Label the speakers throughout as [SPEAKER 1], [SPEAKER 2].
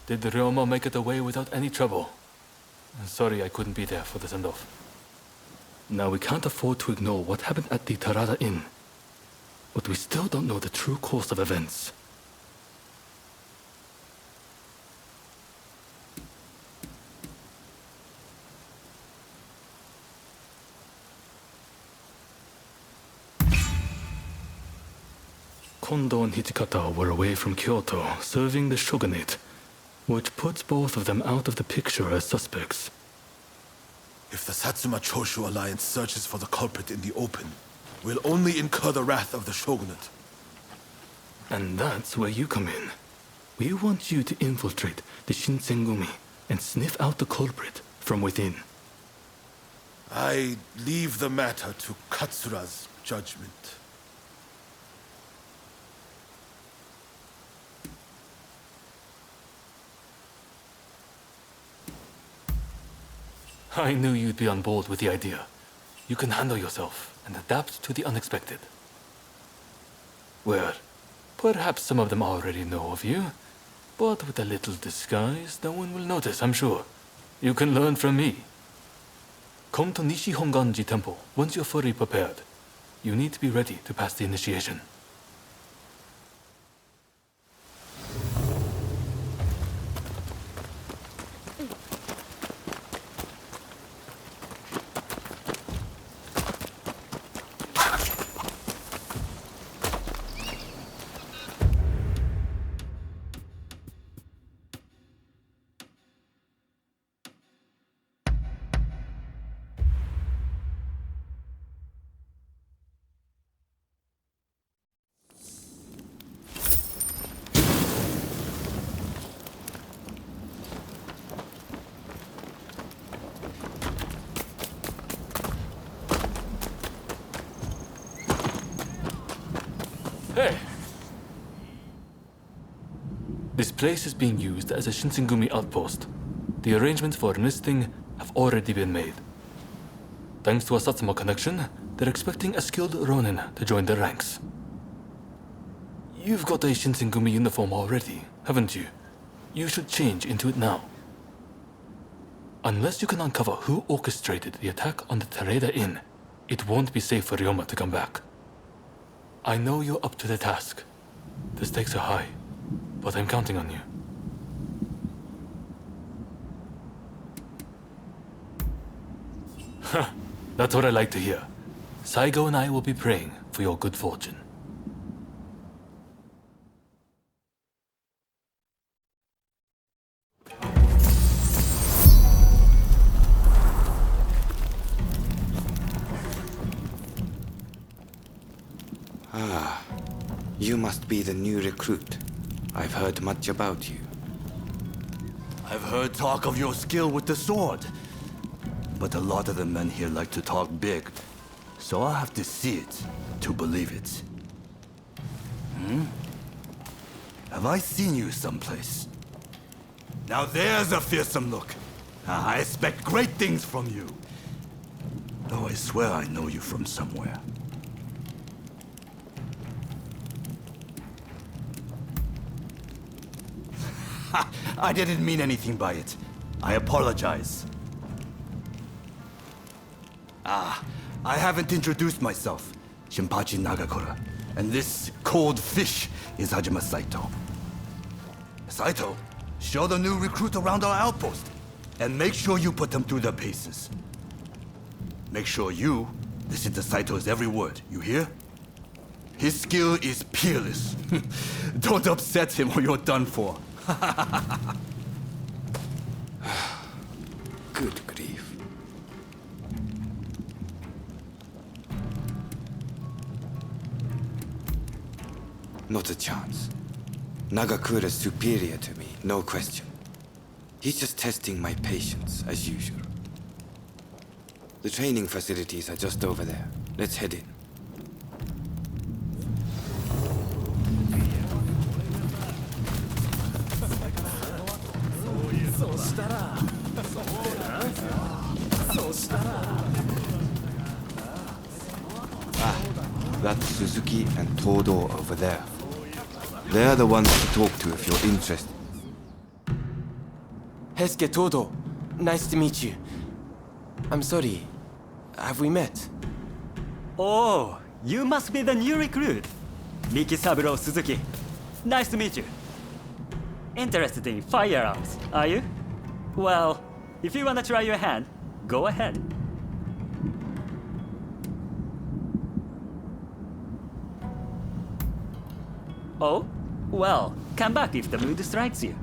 [SPEAKER 1] Did Ryoma make it away without any trouble? Sorry I couldn't be there for the send-off. Now we can't afford to ignore what happened at the Tarada Inn. But we still don't know the true course of events. Kondo and Hijikata were away from Kyoto, serving the Shogunate, which puts both of them out of the picture as suspects.
[SPEAKER 2] If the Satsuma Choshu alliance searches for the culprit in the open, we'll only incur the wrath of the Shogunate.
[SPEAKER 1] And that's where you come in. We want you to infiltrate the Shinsengumi and sniff out the culprit from within.
[SPEAKER 2] I leave the matter to Katsura's judgment.
[SPEAKER 1] I knew you'd be on board with the idea. You can handle yourself and adapt to the unexpected. Well, perhaps some of them already know of you, but with a little disguise, no one will notice, I'm sure. You can learn from me. Come to Nishi Honganji Temple once you're fully prepared. You need to be ready to pass the initiation. Hey! This place is being used as a Shinsengumi outpost. The arrangements for enlisting have already been made. Thanks to a Satsuma connection, they're expecting a skilled Ronin to join their ranks. You've got a Shinsengumi uniform already, haven't you? You should change into it now. Unless you can uncover who orchestrated the attack on the Tareda Inn, it won't be safe for Ryoma to come back. I know you're up to the task. The stakes are high, but I'm counting on you. That's what I like to hear. Saigo and I will be praying for your good fortune.
[SPEAKER 3] You must be the new recruit. I've heard much about you.
[SPEAKER 4] I've heard talk of your skill with the sword. But a lot of the men here like to talk big. So I'll have to see it to believe it. Have I seen you someplace? Now there's a fearsome look. I expect great things from you. Though I swear I know you from somewhere. I didn't mean anything by it. I apologize. I haven't introduced myself. Shinpachi Nagakura. And this cold fish is Hajime Saito. Saito, show the new recruit around our outpost. And make sure you put them through their paces. Make sure you listen to Saito's every word, you hear? His skill is peerless. Don't upset him or you're done for.
[SPEAKER 3] Good grief. Not a chance. Nagakura's superior to me, no question. He's just testing my patience, as usual. The training facilities are just over there. Let's head in. That's Suzuki and Todo over there. They're the ones to talk to if you're interested.
[SPEAKER 5] Hesuke Todo. Nice to meet you. I'm sorry. Have we met?
[SPEAKER 6] Oh, you must be the new recruit. Miki Saburo Suzuki. Nice to meet you. Interested in firearms, are you? Well, if you wanna try your hand, go ahead. Oh? Well, come back if the mood strikes you.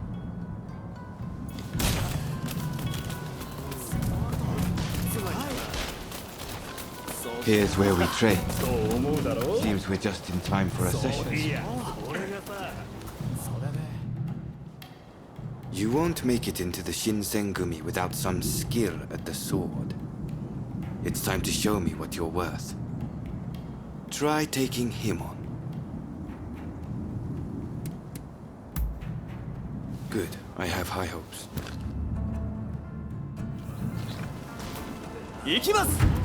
[SPEAKER 3] Here's where we train. Seems we're just in time for a session. You won't make it into the Shinsengumi without some skill at the sword. It's time to show me what you're worth. Try taking him on. Good. I have high hopes.
[SPEAKER 6] 行きます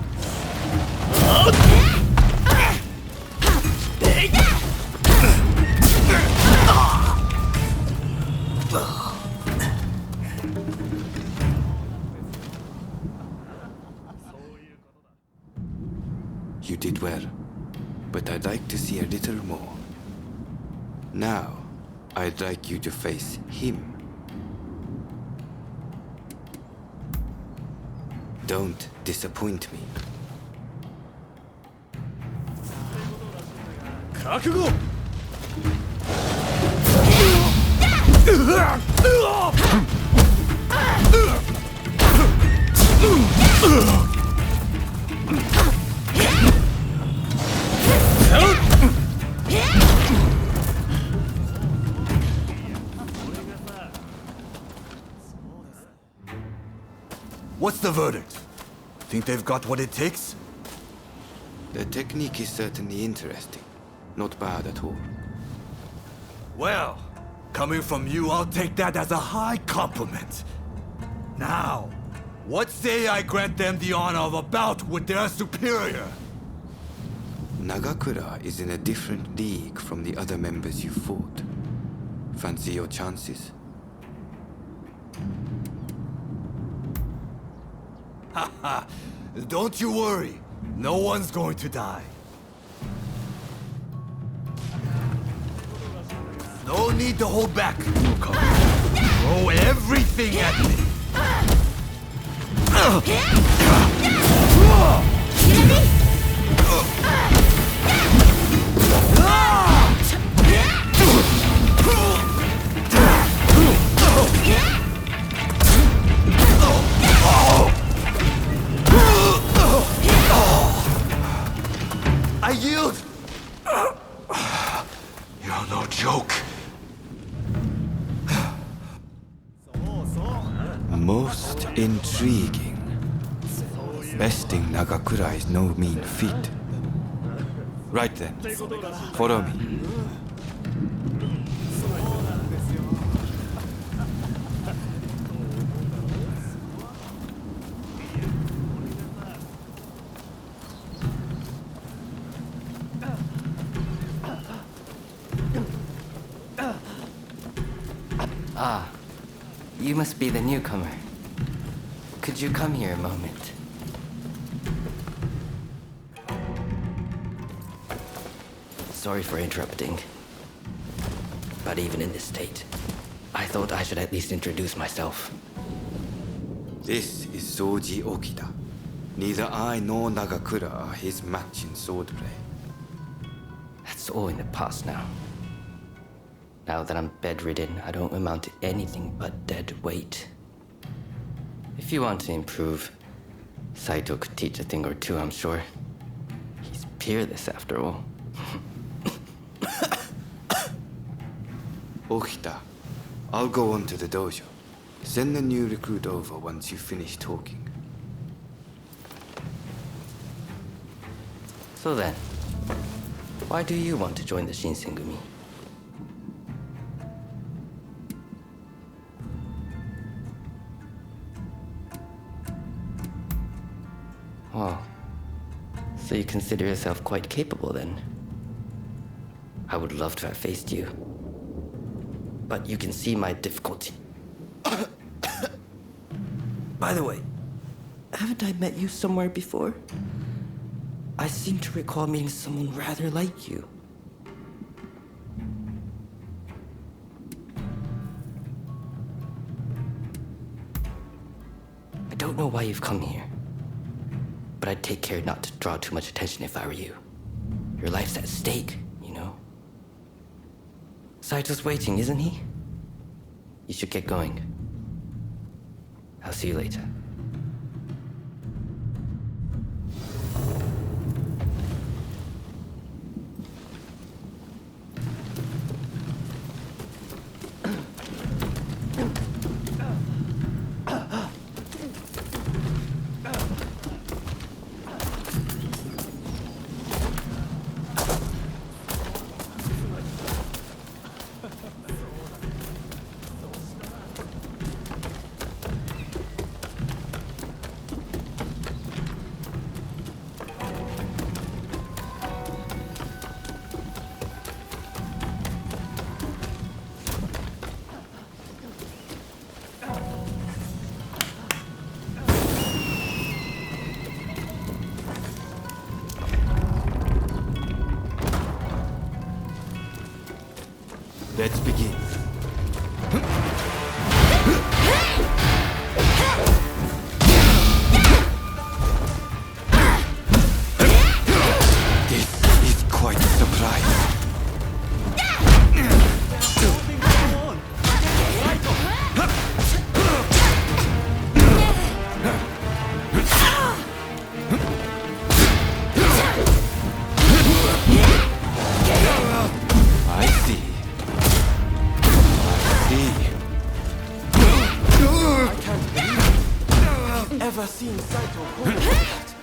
[SPEAKER 3] You did well, but I'd like to see a little more. Now, I'd like you to face him. Don't disappoint me.
[SPEAKER 6] 覚悟
[SPEAKER 4] What's the verdict? Think they've got what it takes?
[SPEAKER 3] The technique is certainly interesting. Not bad at all.
[SPEAKER 4] Well, coming from you, I'll take that as a high compliment. Now, what say I grant them the honor of a bout with their superior?
[SPEAKER 3] Nagakura is in a different league from the other members you fought. Fancy your chances?
[SPEAKER 4] Haha, don't you worry. No one's going to die. No need to hold back, newcomer. Throw everything at me. I yield. You're no joke.
[SPEAKER 3] Most intriguing. Besting Nagakura is no mean feat. Right then, follow me.
[SPEAKER 5] Ah, you must be the newcomer. Could you come here a moment? Sorry for interrupting. But even in this state, I thought I should at least introduce myself.
[SPEAKER 3] This is Soji Okita. Neither I nor Nagakura are his match in swordplay.
[SPEAKER 5] That's all in the past now. Now that I'm bedridden, I don't amount to anything but dead weight. If you want to improve, Saito could teach a thing or two, I'm sure. He's peerless after all.
[SPEAKER 3] Okita, I'll go on to the dojo. Send the new recruit over once you finish talking.
[SPEAKER 5] So then, why do you want to join the Shinsengumi? Oh, so you consider yourself quite capable then? I would love to have faced you. But you can see my difficulty. By the way, haven't I met you somewhere before? I seem to recall meeting someone rather like you. I don't know why you've come here, but I'd take care not to draw too much attention if I were you. Your life's at stake, you know? Saito's waiting, isn't he? You should get going. I'll see you later.
[SPEAKER 3] Let's begin. This is quite a surprise.
[SPEAKER 6] Something going on. Saito.
[SPEAKER 3] I see.
[SPEAKER 7] Ever seen Saito hold like that?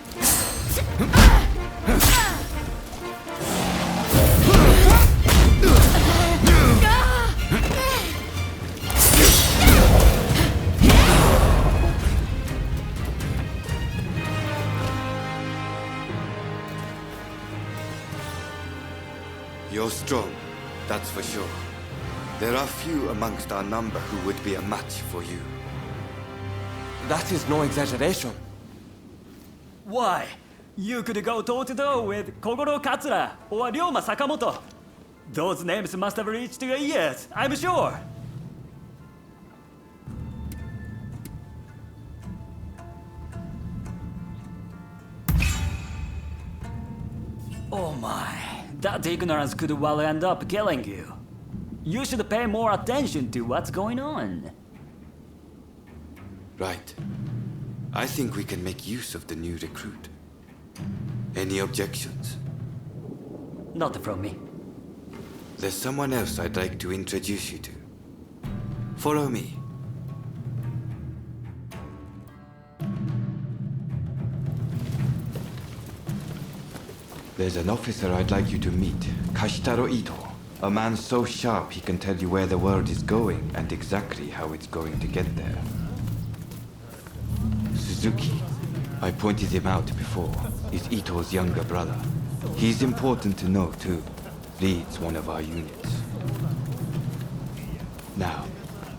[SPEAKER 3] You're strong, that's for sure. There are few amongst our number who would be a match for you.
[SPEAKER 7] That is no exaggeration.
[SPEAKER 6] Why? You could go toe-to-toe with Kogoro Katsura or Ryoma Sakamoto. Those names must have reached your ears, I'm sure. Oh my, that ignorance could well end up killing you. You should pay more attention to what's going on.
[SPEAKER 3] Right. I think we can make use of the new recruit. Any objections?
[SPEAKER 6] Not from me.
[SPEAKER 3] There's someone else I'd like to introduce you to. Follow me. There's an officer I'd like you to meet, Kashitaro Ito. A man so sharp he can tell you where the world is going and exactly how it's going to get there. Suzuki, I pointed him out before, is Ito's younger brother. He's important to know too. Leads one of our units. Now,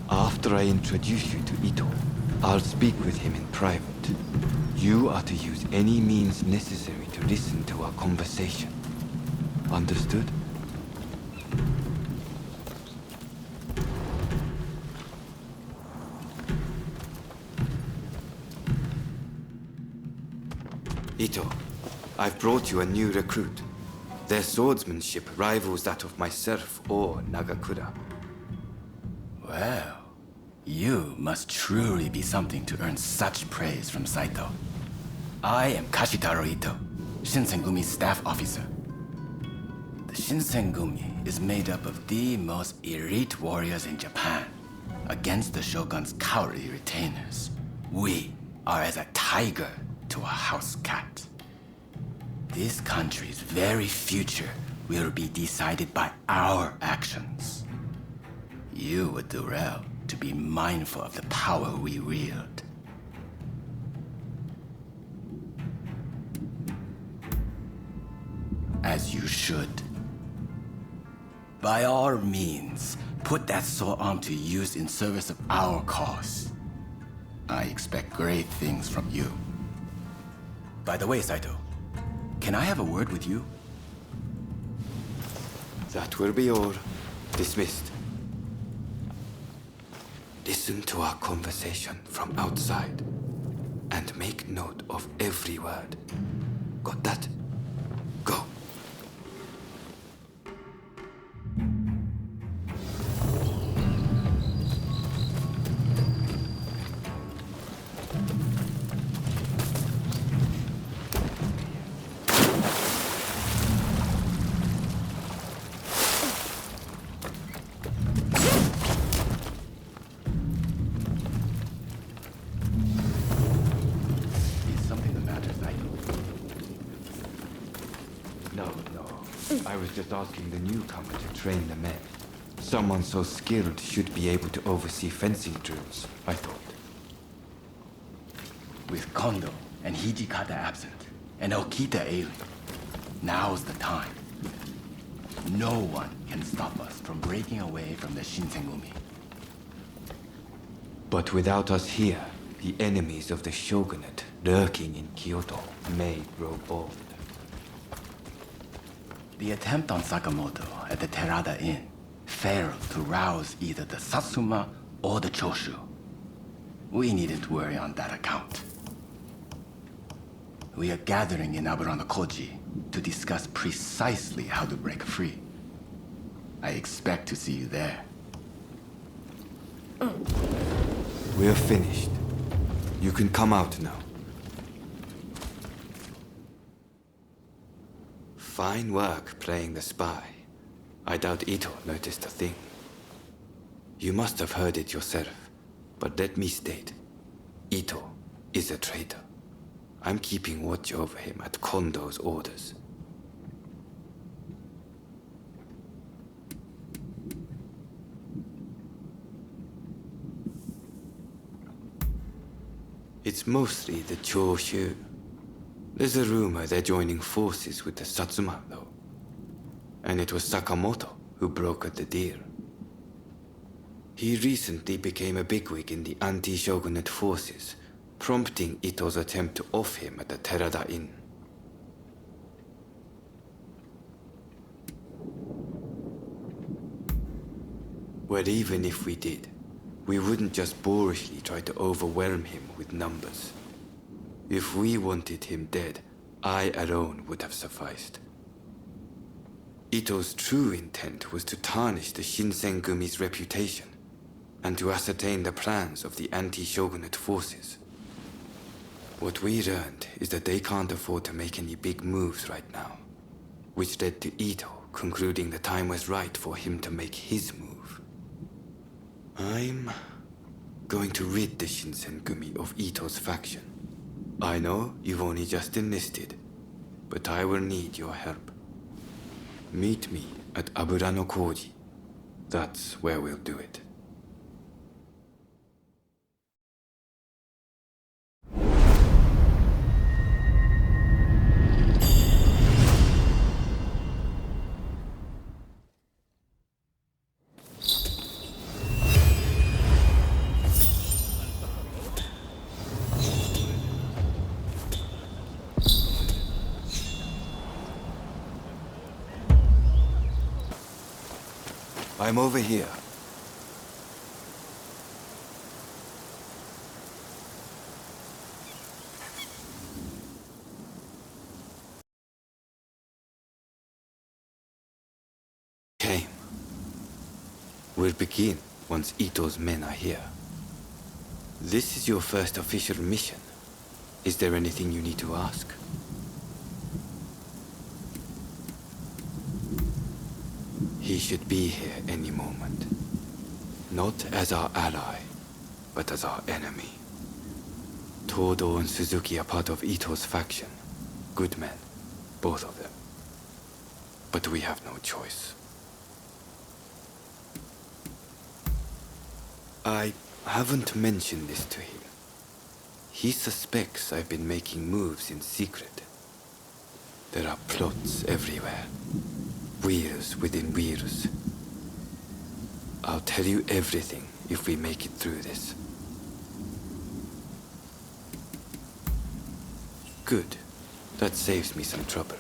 [SPEAKER 3] after I introduce you to Ito, I'll speak with him in private. You are to use any means necessary to listen to our conversation. Understood? Ito, I've brought you a new recruit. Their swordsmanship rivals that of myself or Nagakura.
[SPEAKER 8] Well, you must truly be something to earn such praise from Saito. I am Kashitaro Ito, Shinsengumi's staff officer. The Shinsengumi is made up of the most elite warriors in Japan. Against the Shogun's cowardly retainers, we are as a tiger to a house cat. This country's very future will be decided by our actions. You would do well to be mindful of the power we wield. As you should. By all means, put that sword arm to use in service of our cause. I expect great things from you. By the way, Saito, can I have a word with you?
[SPEAKER 3] That will be all. Dismissed. Listen to our conversation from outside and make note of every word. Got that? Go.
[SPEAKER 8] Is something the matter, Saito?
[SPEAKER 3] No. I was just asking the newcomer to train the men. Someone so skilled should be able to oversee fencing drills, I thought.
[SPEAKER 8] With Kondo and Hijikata absent, and Okita ailing, now's the time. No one can stop us from breaking away from the Shinsengumi.
[SPEAKER 3] But without us here, the enemies of the Shogunate lurking in Kyoto may grow bold.
[SPEAKER 8] The attempt on Sakamoto at the Terada Inn failed to rouse either the Satsuma or the Choshu. We needn't worry on that account. We are gathering in Aburanokoji to discuss precisely how to break free. I expect to see you there.
[SPEAKER 3] We're finished. You can come out now. Fine work playing the spy. I doubt Ito noticed a thing. You must have heard it yourself, but let me state, Ito is a traitor. I'm keeping watch over him at Kondo's orders. It's mostly the Choshu. There's a rumor they're joining forces with the Satsuma, though. And it was Sakamoto who brokered the deal. He recently became a bigwig in the anti-Shogunate forces, prompting Ito's attempt to off him at the Terada Inn. Well, even if we did, we wouldn't just boorishly try to overwhelm him with numbers. If we wanted him dead, I alone would have sufficed. Ito's true intent was to tarnish the Shinsengumi's reputation and to ascertain the plans of the anti-Shogunate forces. What we learned is that they can't afford to make any big moves right now, which led to Ito concluding the time was right for him to make his move. I'm going to rid the Shinsengumi of Ito's faction. I know you've only just enlisted, but I will need your help. Meet me at Aburanokoji. That's where we'll do it. I'm over here. Came. We'll begin once Ito's men are here. This is your first official mission. Is there anything you need to ask? He should be here any moment. Not as our ally, but as our enemy. Todo and Suzuki are part of Ito's faction. Good men, both of them. But we have no choice. I haven't mentioned this to him. He suspects I've been making moves in secret. There are plots everywhere. Wheels within wheels. I'll tell you everything if we make it through this. Good. That saves me some trouble.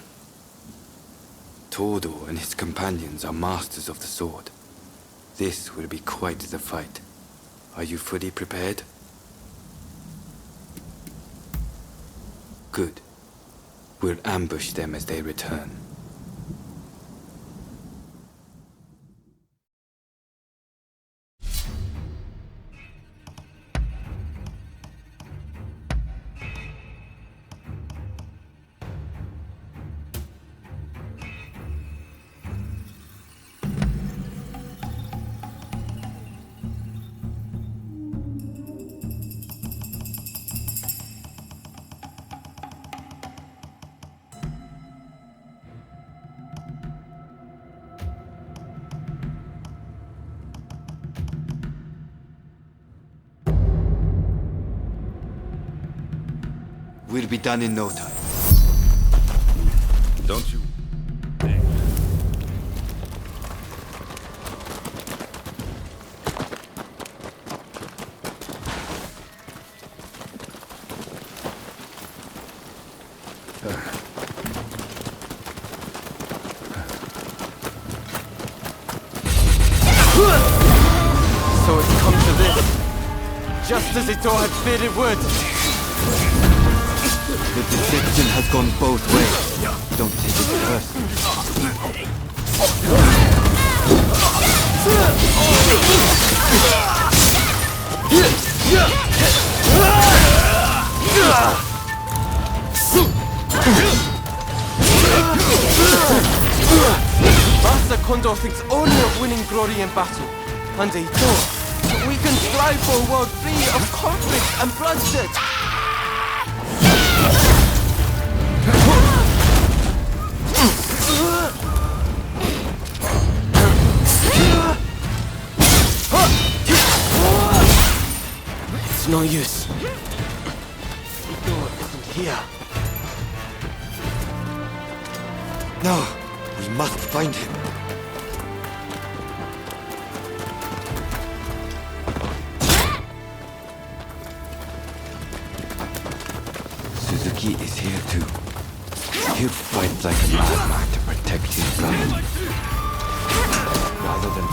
[SPEAKER 3] Todo and his companions are masters of the sword. This will be quite the fight. Are you fully prepared? Good. We'll ambush them as they return. We'll be done in no time.
[SPEAKER 2] Don't you?
[SPEAKER 7] So it's come to this. Just as Ito had feared it would.
[SPEAKER 3] The deception has gone both ways. Don't take it personally.
[SPEAKER 7] Master Kondo thinks only of winning glory in battle. And Ito, we can strive for a world free of conflict and bloodshed. It's no use. Ito isn't here.
[SPEAKER 3] No, we must find him. Suzuki is here too. He'll fight like a madman to protect his brother. Rather than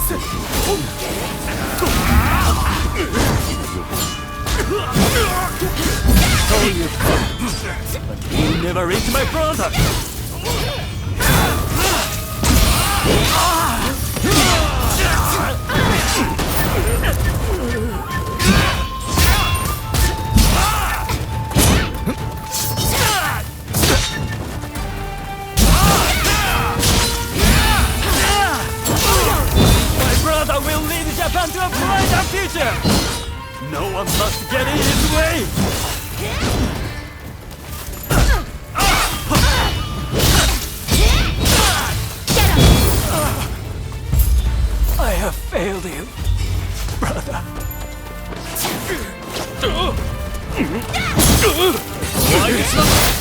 [SPEAKER 6] You never reach my brother! My brother will lead Japan to a brighter future! No one must get in his way! I have failed you, brother. Why is that?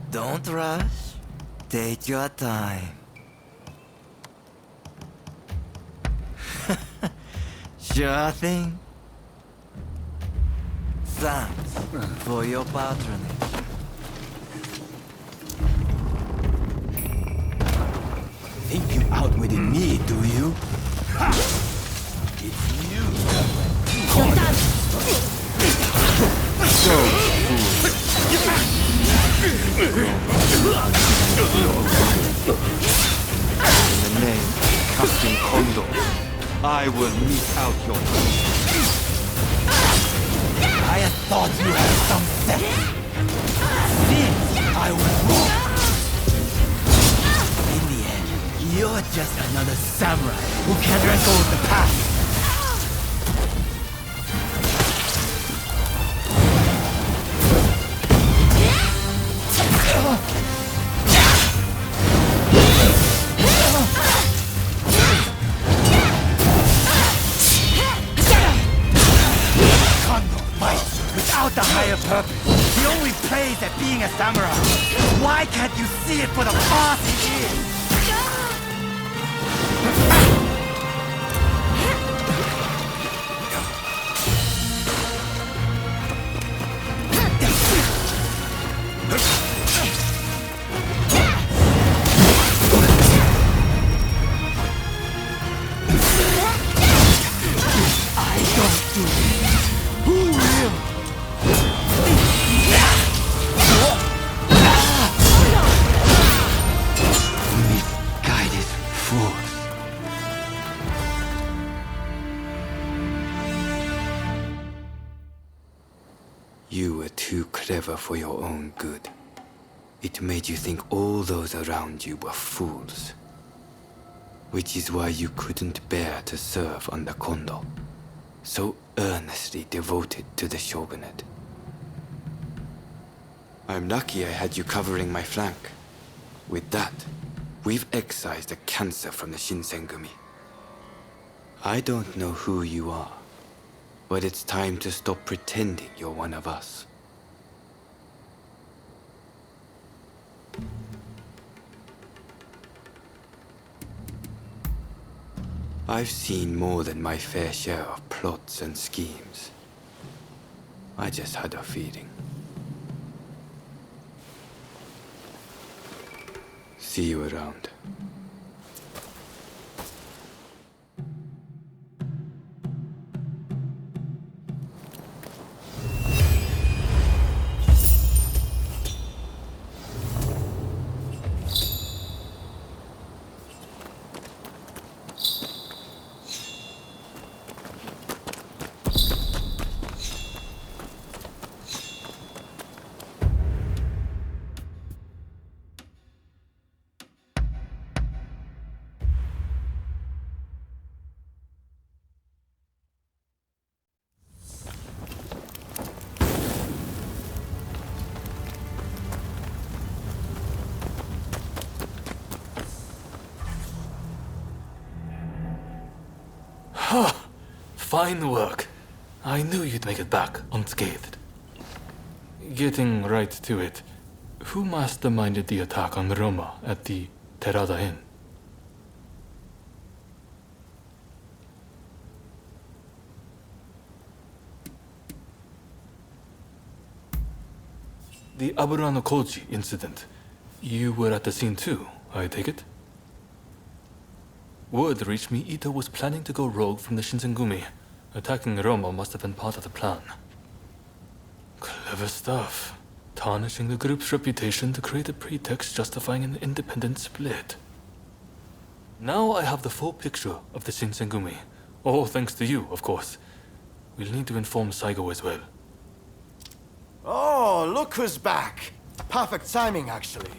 [SPEAKER 9] Don't rush. Take your time. Sure thing. Thanks for your patronage.
[SPEAKER 3] Think you outwitted me, do you?
[SPEAKER 2] It's you that
[SPEAKER 10] You're done.
[SPEAKER 3] So foolish. In the name of Captain Kondo, I will mete out your punishment.
[SPEAKER 9] I thought you had some sense. Since I was wrong. In the end, you're just another samurai who can't let go of the past. Without the higher purpose, he only plays at being a samurai. Why can't you see it for the boss he is? I don't do it. Who will? Misguided fools.
[SPEAKER 3] You were too clever for your own good. It made you think all those around you were fools. Which is why you couldn't bear to serve under Kondo, so earnestly devoted to the Shogunate. I'm lucky I had you covering my flank. With that, we've excised a cancer from the Shinsengumi. I don't know who you are, but it's time to stop pretending you're one of us. I've seen more than my fair share of plots and schemes. I just had a feeling. See you around.
[SPEAKER 1] Fine work. I knew you'd make it back unscathed. Getting right to it, who masterminded the attack on Roma at the Terada Inn? The Aburano Koji incident. You were at the scene too, I take it? Word reached me Ito was planning to go rogue from the Shinsengumi. Attacking Roma must have been part of the plan. Clever stuff. Tarnishing the group's reputation to create a pretext justifying an independent split. Now I have the full picture of the Shinsengumi. All thanks to you, of course. We'll need to inform Saigo as well.
[SPEAKER 11] Oh, look who's back. Perfect timing, actually.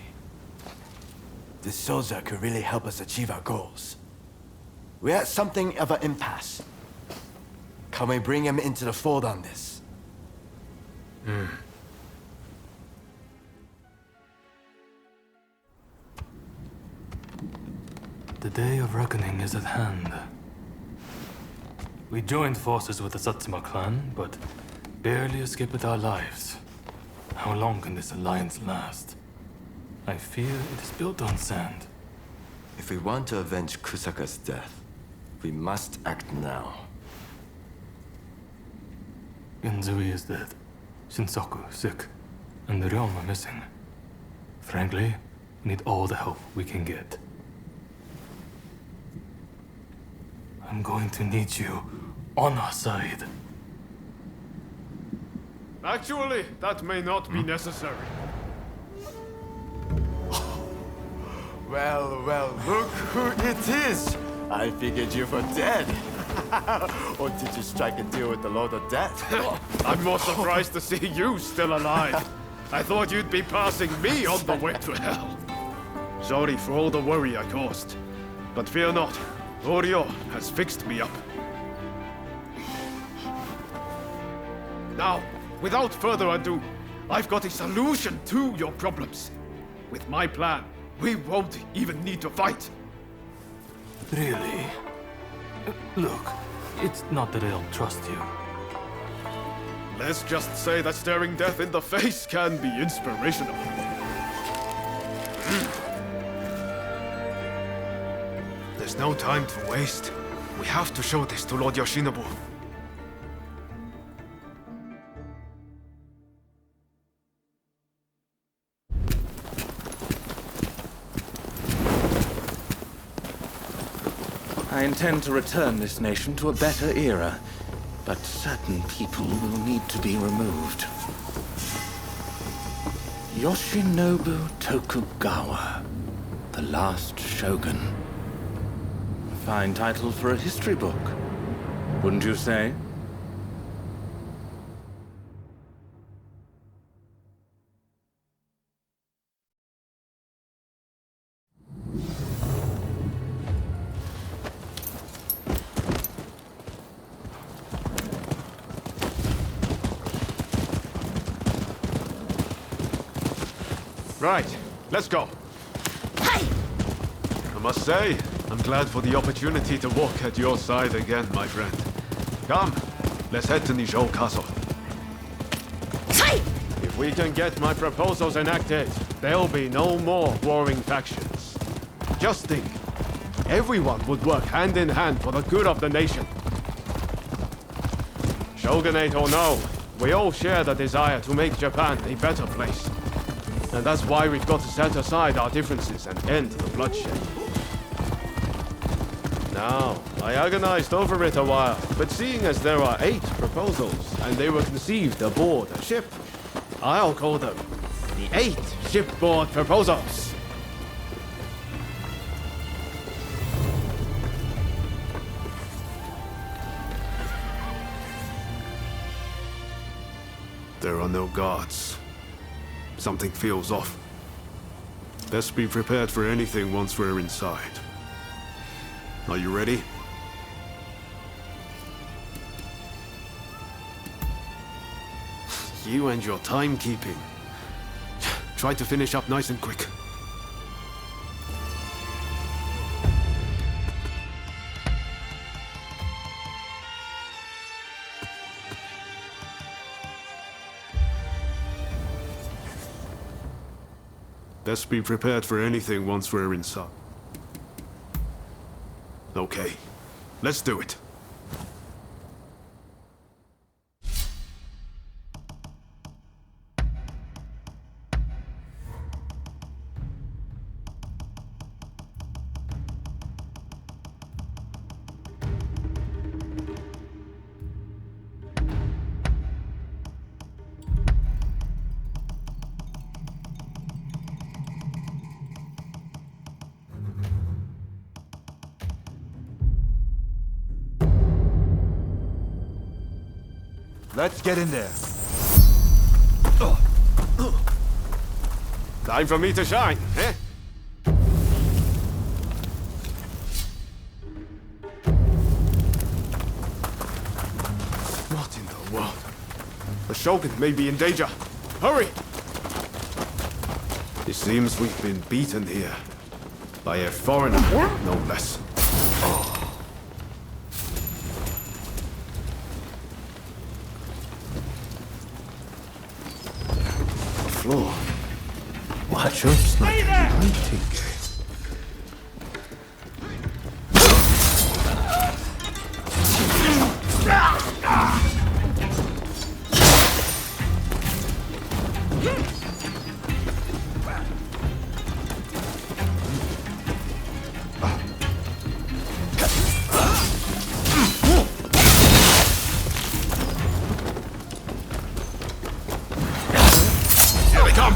[SPEAKER 11] This soldier could really help us achieve our goals. We're at something of an impasse. Can we bring him into the fold on this?
[SPEAKER 1] The day of reckoning is at hand. We joined forces with the Satsuma clan, but barely escaped with our lives. How long can this alliance last? I fear it is built on sand.
[SPEAKER 11] If we want to avenge Kusaka's death, we must act now.
[SPEAKER 1] Genzui is dead. Shinsaku sick, and the realm are missing. Frankly, we need all the help we can get. I'm going to need you on our side.
[SPEAKER 10] Actually, that may not be necessary.
[SPEAKER 11] Well, look who it is! I figured you were dead. Or did you strike a deal with the Lord of Death?
[SPEAKER 10] I'm more surprised to see you still alive. I thought you'd be passing me on the way to hell. Sorry for all the worry I caused. But fear not, Oryo has fixed me up. Now, without further ado, I've got a solution to your problems. With my plan, we won't even need to fight.
[SPEAKER 1] Really? Look, it's not that I don't trust you.
[SPEAKER 10] Let's just say that staring death in the face can be inspirational. There's no time to waste. We have to show this to Lord Yoshinobu.
[SPEAKER 12] I intend to return this nation to a better era, but certain people will need to be removed. Yoshinobu Tokugawa, the last shogun. A fine title for a history book, wouldn't you say?
[SPEAKER 10] Right, let's go. I must say, I'm glad for the opportunity to walk at your side again, my friend. Come, let's head to Nijou Castle. If we can get my proposals enacted, there'll be no more warring factions. Just think, everyone would work hand in hand for the good of the nation. Shogunate or no, we all share the desire to make Japan a better place. And that's why we've got to set aside our differences and end the bloodshed. Now, I agonized over it a while, but seeing as there are 8 proposals, and they were conceived aboard a ship, I'll call them the 8 shipboard proposals. There are no guards. Something feels off. Best be prepared for anything once we're inside. Are you ready? You and your timekeeping. Try to finish up nice and quick. Best be prepared for anything once we're inside. Okay, let's do it.
[SPEAKER 4] Let's get in there.
[SPEAKER 10] Time for me to shine, eh? What in the world? The Shogun may be in danger. Hurry! It seems we've been beaten here. By a foreigner, no less. Floor. Watch your sniper.
[SPEAKER 2] Here they come!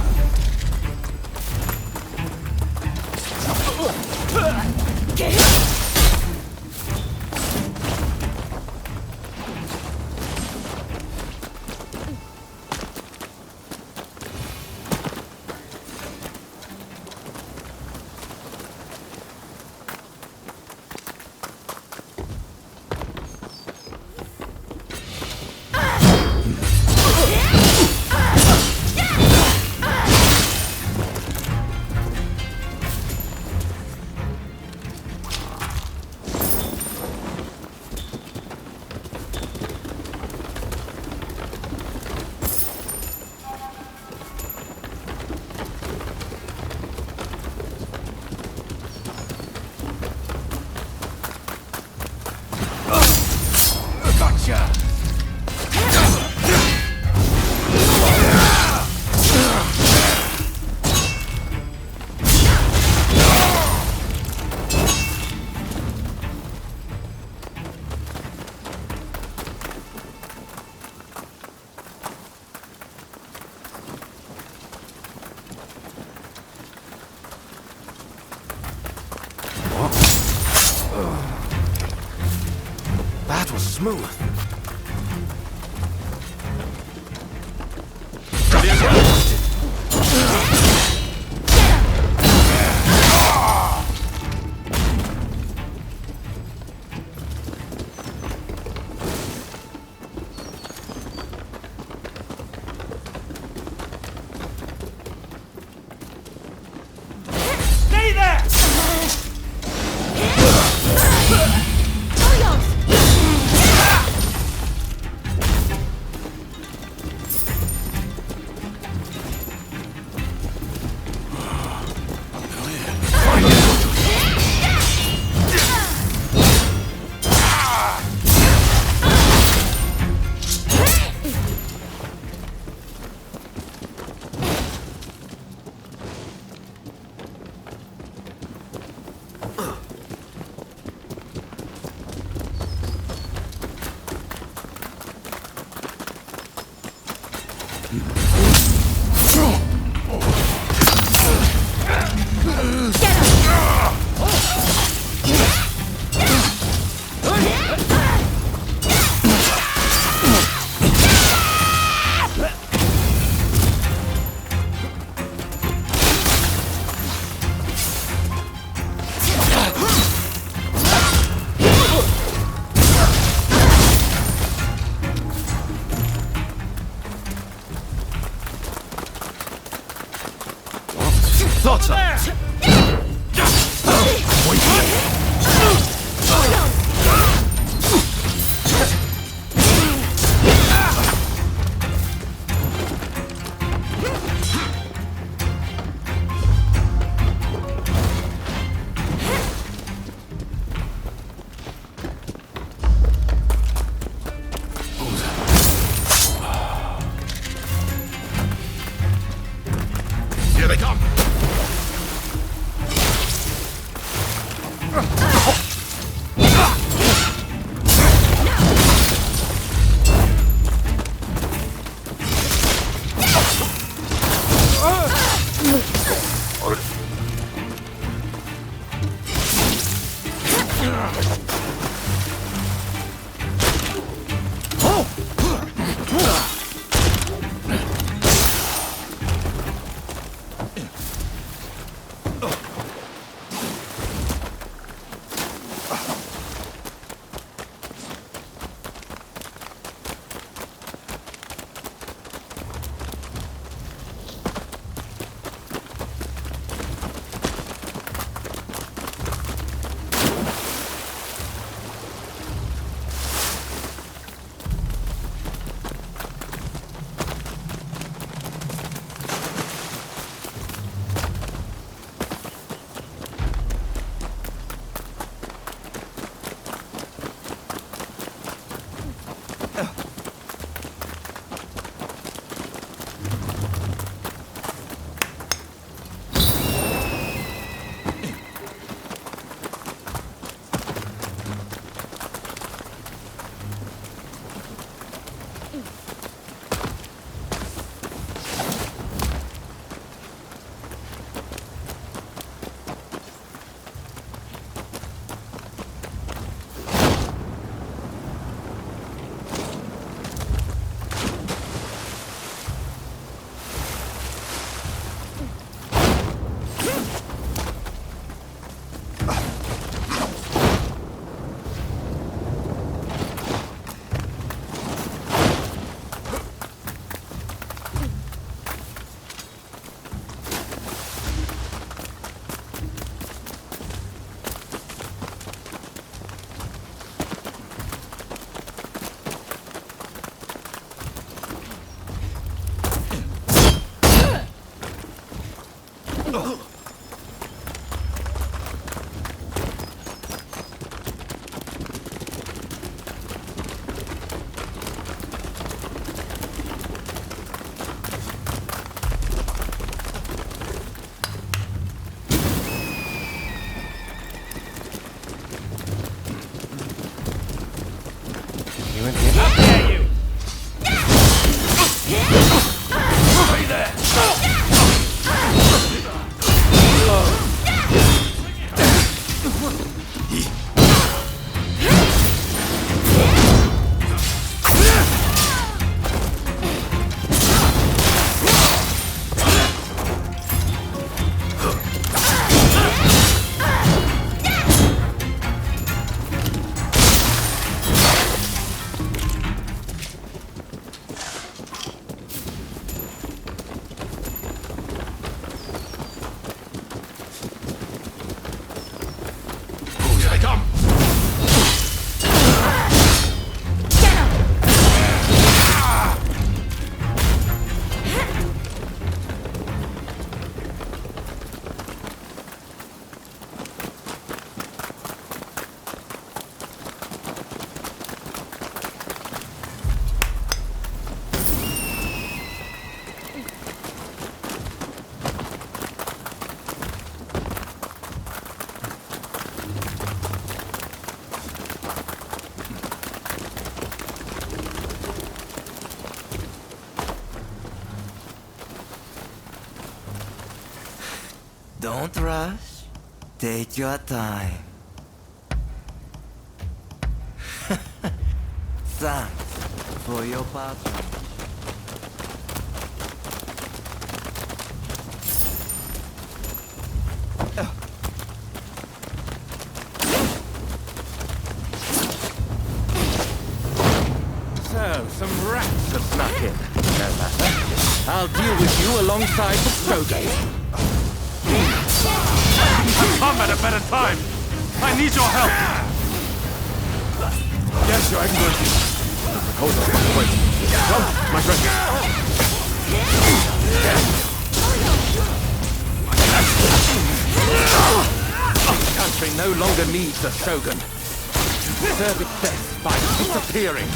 [SPEAKER 7] That was smooth.
[SPEAKER 9] Stay there!
[SPEAKER 2] Thought so. Here they come.
[SPEAKER 9] Don't rush. Take your time. Thanks for your patronage.
[SPEAKER 12] So, some rats have snuck in. No matter. I'll deal with you alongside the Shogunate.
[SPEAKER 10] Come at a better time! I need your help! Yes, Your Excellency. Hold on, wait. Come, my friend.
[SPEAKER 12] The country no longer needs a Shogun. Serve it best by disappearing.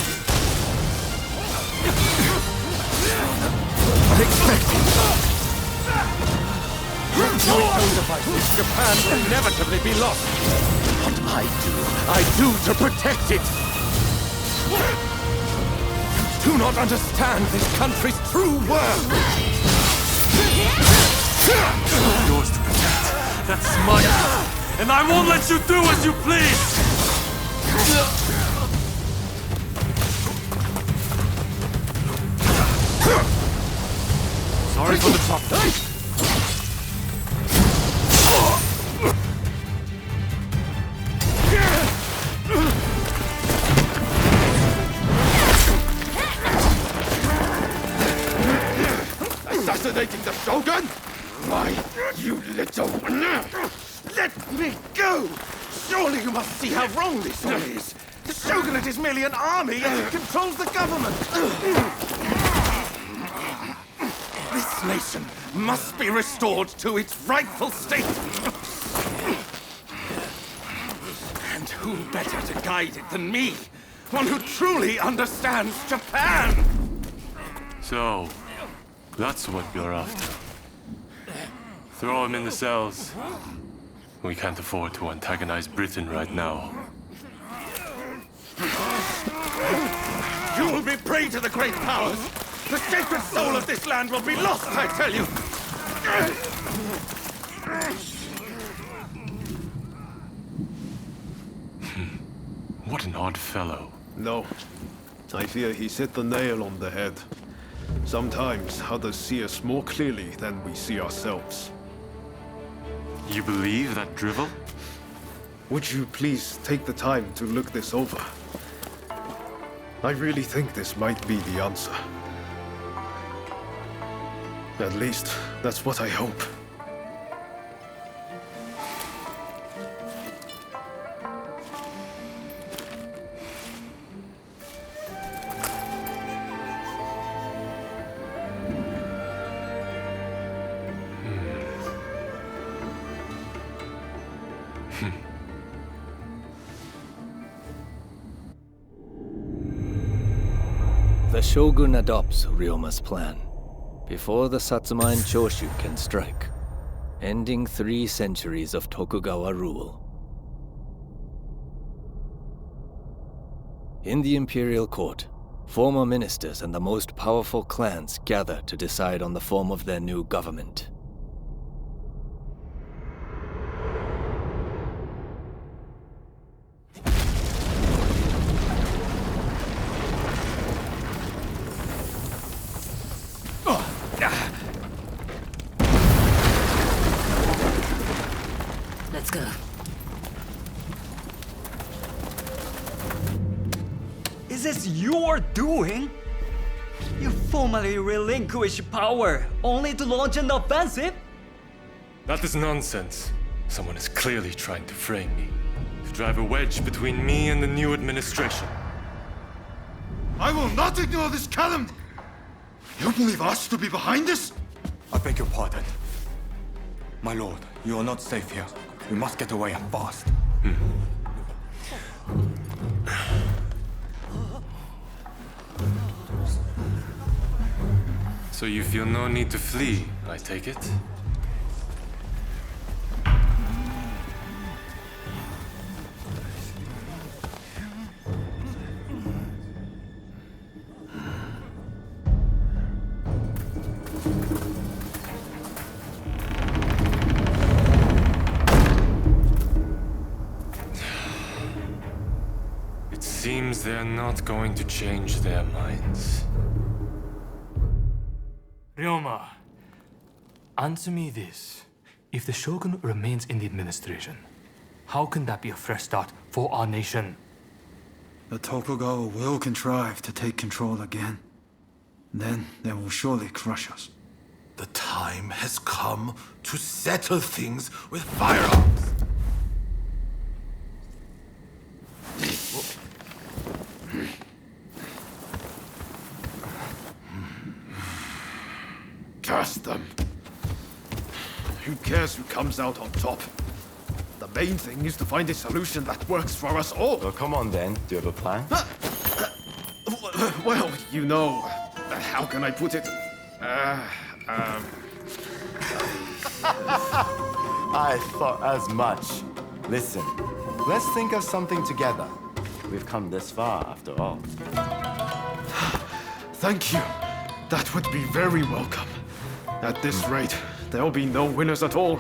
[SPEAKER 12] Unexpected. Japan will inevitably be lost. What I do to protect it. You do not understand this country's true worth.
[SPEAKER 10] Yours to protect. That's mine. And I won't let you do as you please! Sorry for the trouble. Assassinating the Shogun? Why, you little...
[SPEAKER 12] Let me go! Surely you must see how wrong this all is. The Shogunate is merely an army and it controls the government. This nation must be restored to its rightful state. And who better to guide it than me? One who truly understands Japan!
[SPEAKER 10] So, that's what you're after. Throw him in the cells. We can't afford to antagonize Britain right now.
[SPEAKER 12] You will be prey to the great powers! The sacred soul of this land will be lost, I tell you!
[SPEAKER 10] What an odd fellow.
[SPEAKER 2] No. I fear he's hit the nail on the head. Sometimes others see us more clearly than we see ourselves.
[SPEAKER 10] You believe that drivel?
[SPEAKER 2] Would you please take the time to look this over? I really think this might be the answer. At least, that's what I hope.
[SPEAKER 13] The Shogun adopts Ryoma's plan before the Satsuma and Choshu can strike, ending 3 centuries of Tokugawa rule. In the imperial court, former ministers and the most powerful clans gather to decide on the form of their new government.
[SPEAKER 14] Let's go.
[SPEAKER 6] Is this your doing? You formally relinquish power only to launch an offensive?
[SPEAKER 15] That is nonsense. Someone is clearly trying to frame me, to drive a wedge between me and the new administration.
[SPEAKER 2] I will not ignore this calumny! You believe us to be behind this?
[SPEAKER 9] I beg your pardon. My lord, you are not safe here. We must get away and fast.
[SPEAKER 15] So you feel no need to flee, I take it? It seems they're not going to change their minds.
[SPEAKER 1] Ryoma, answer me this. If the Shogun remains in the administration, how can that be a fresh start for our nation?
[SPEAKER 16] The Tokugawa will contrive to take control again. Then they will surely crush us.
[SPEAKER 2] The time has come to settle things with firearms.
[SPEAKER 10] Curse them. Who cares who comes out on top? The main thing is to find a solution that works for us all.
[SPEAKER 17] Well, come on then. Do you have a plan?
[SPEAKER 10] Well, you know, how can I put it?
[SPEAKER 17] I thought as much. Listen, let's think of something together. We've come this far, after all.
[SPEAKER 10] Thank you. That would be very welcome. At this rate, there'll be no winners at all.